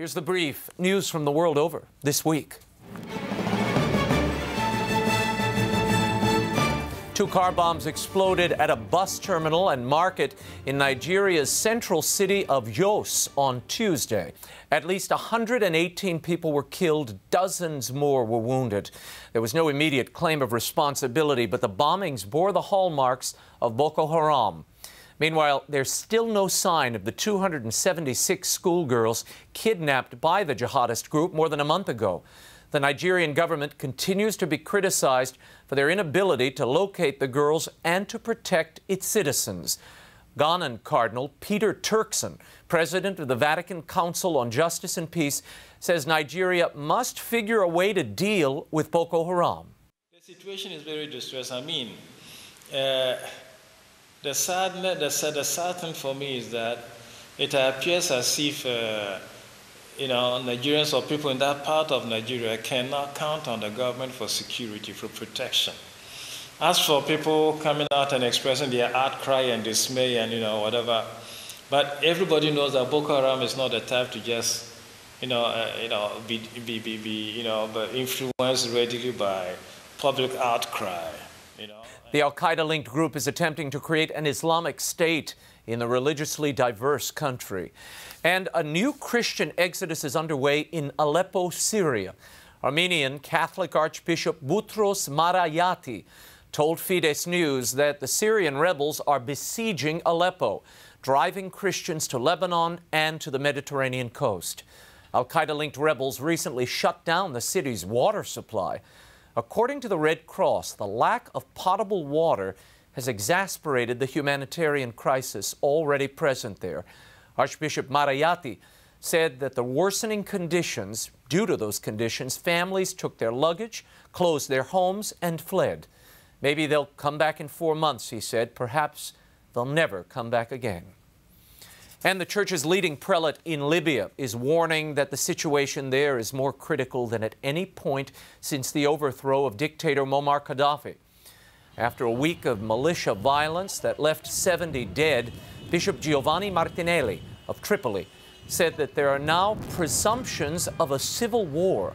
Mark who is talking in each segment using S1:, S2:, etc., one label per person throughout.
S1: Here's the brief. News from the world over this week. 2 car bombs exploded at a bus terminal and market in Nigeria's central city of Jos on Tuesday. At least 118 people were killed, dozens more were wounded. There was no immediate claim of responsibility, but the bombings bore the hallmarks of Boko Haram. Meanwhile, there's still no sign of the 276 schoolgirls kidnapped by the jihadist group more than a month ago. The Nigerian government continues to be criticized for their inability to locate the girls and to protect its citizens. Ghanan Cardinal Peter Turkson, president of the Vatican Council on Justice and Peace, says Nigeria must figure a way to deal with Boko Haram.
S2: The situation is very distressing. The sad thing for me is that it appears as if Nigerians or people in that part of Nigeria cannot count on the government for security, for protection. As for people coming out and expressing their outcry and dismay and whatever, but everybody knows that Boko Haram is not the type to just be influenced readily by public outcry.
S1: The al-Qaeda-linked group is attempting to create an Islamic State in the religiously diverse country. And a new Christian exodus is underway in Aleppo, Syria. Armenian Catholic Archbishop Boutros Marayati told Fides News that the Syrian rebels are besieging Aleppo, driving Christians to Lebanon and to the Mediterranean coast. Al-Qaeda-linked rebels recently shut down the city's water supply. According to the Red Cross, the lack of potable water has exacerbated the humanitarian crisis already present there. Archbishop Marayati said that the worsening conditions, due to those conditions, families took their luggage, closed their homes, and fled. Maybe they'll come back in 4 months, he said. Perhaps they'll never come back again. And the church's leading prelate in Libya is warning that the situation there is more critical than at any point since the overthrow of dictator Muammar Gaddafi. After a week of militia violence that left 70 dead, Bishop Giovanni Martinelli of Tripoli said that there are now presumptions of a civil war.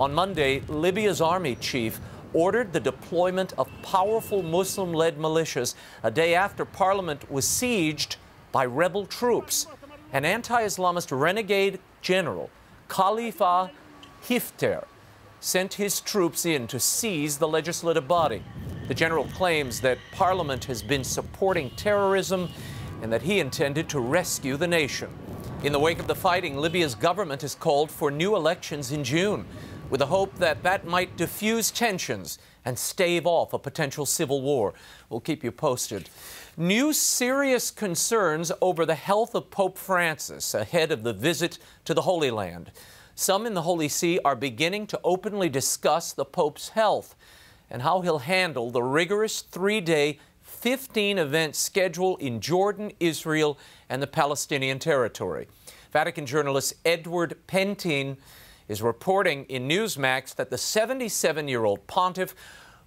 S1: On Monday, Libya's army chief ordered the deployment of powerful Muslim-led militias a day after parliament was sieged by rebel troops. An anti-Islamist renegade general, Khalifa Hifter, sent his troops in to seize the legislative body. The general claims that Parliament has been supporting terrorism and that he intended to rescue the nation. In the wake of the fighting, Libya's government has called for new elections in June, with the hope that that might diffuse tensions and stave off a potential civil war. We'll keep you posted. New serious concerns over the health of Pope Francis ahead of the visit to the Holy Land. Some in the Holy See are beginning to openly discuss the Pope's health and how he'll handle the rigorous 3-day, 15-event schedule in Jordan, Israel, and the Palestinian territory. Vatican journalist Edward Pentin is reporting in Newsmax that the 77-year-old pontiff,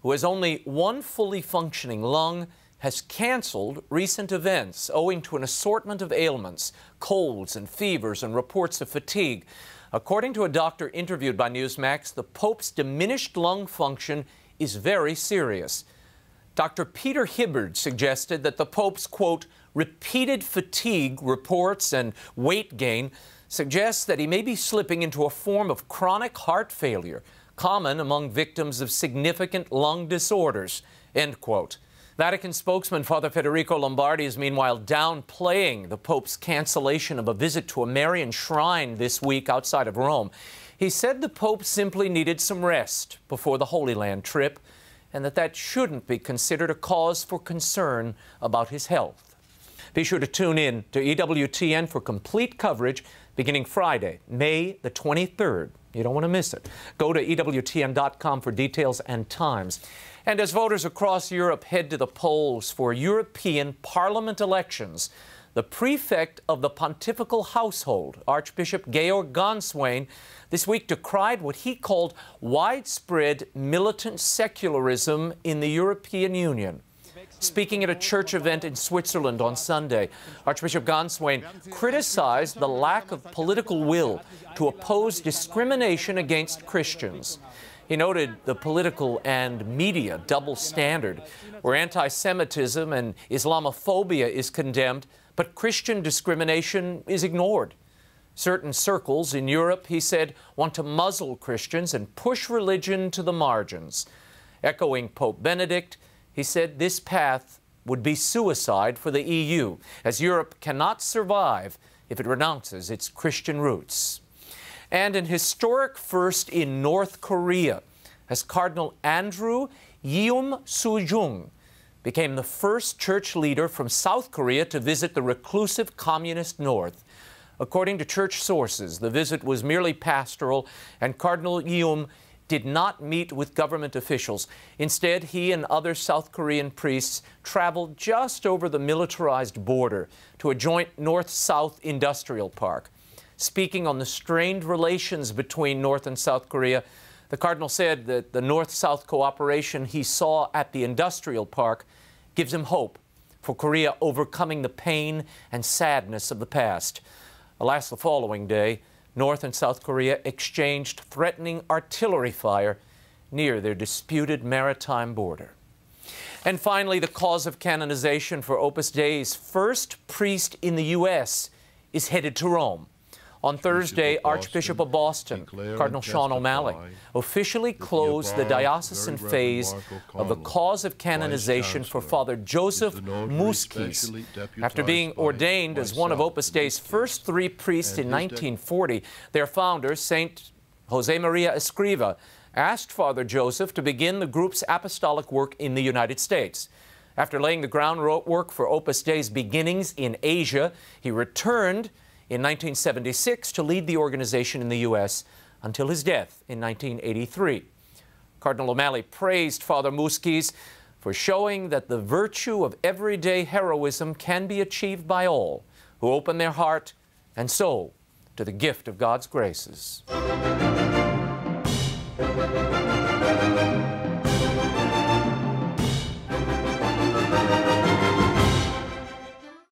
S1: who has only one fully functioning lung, has canceled recent events owing to an assortment of ailments, colds and fevers, and reports of fatigue. According to a doctor interviewed by Newsmax, the Pope's diminished lung function is very serious. Dr. Peter Hibbard suggested that the Pope's, quote, repeated fatigue reports and weight gain suggests that he may be slipping into a form of chronic heart failure, common among victims of significant lung disorders, end quote. Vatican spokesman Father Federico Lombardi is meanwhile downplaying the Pope's cancellation of a visit to a Marian shrine this week outside of Rome. He said the Pope simply needed some rest before the Holy Land trip, and that shouldn't be considered a cause for concern about his health. Be sure to tune in to EWTN for complete coverage beginning Friday, May the 23rd. You don't want to miss it. Go to EWTN.com for details and times. And as voters across Europe head to the polls for European Parliament elections, the prefect of the pontifical household, Archbishop Georg Ganswein, this week decried what he called widespread militant secularism in the European Union. Speaking at a church event in Switzerland on Sunday, Archbishop Ganswein criticized the lack of political will to oppose discrimination against Christians. He noted the political and media double standard, where anti-Semitism and Islamophobia is condemned, but Christian discrimination is ignored. Certain circles in Europe, he said, want to muzzle Christians and push religion to the margins. Echoing Pope Benedict, he said this path would be suicide for the EU, as Europe cannot survive if it renounces its Christian roots. And an historic first in North Korea, as Cardinal Andrew Yeum Soo-jung became the first church leader from South Korea to visit the reclusive communist North. According to church sources, the visit was merely pastoral, and Cardinal Yeum did not meet with government officials. Instead, he and other South Korean priests traveled just over the militarized border to a joint North-South industrial park. Speaking on the strained relations between North and South Korea, the Cardinal said that the North-South cooperation he saw at the industrial park gives him hope for Korea overcoming the pain and sadness of the past. Alas, the following day, North and South Korea exchanged threatening artillery fire near their disputed maritime border. And finally, the cause of canonization for Opus Dei's first priest in the U.S. is headed to Rome. On Thursday, Archbishop of Boston, Cardinal Sean O'Malley, officially closed the diocesan phase of the cause of canonization for Father Joseph Muskis. After being ordained as one of Opus Dei's first 3 priests in 1940, their founder, Saint Jose Maria Escriva, asked Father Joseph to begin the group's apostolic work in the United States. After laying the groundwork for Opus Dei's beginnings in Asia, he returned in 1976 to lead the organization in the U.S. until his death in 1983. Cardinal O'Malley praised Father Muskis for showing that the virtue of everyday heroism can be achieved by all who open their heart and soul to the gift of God's graces.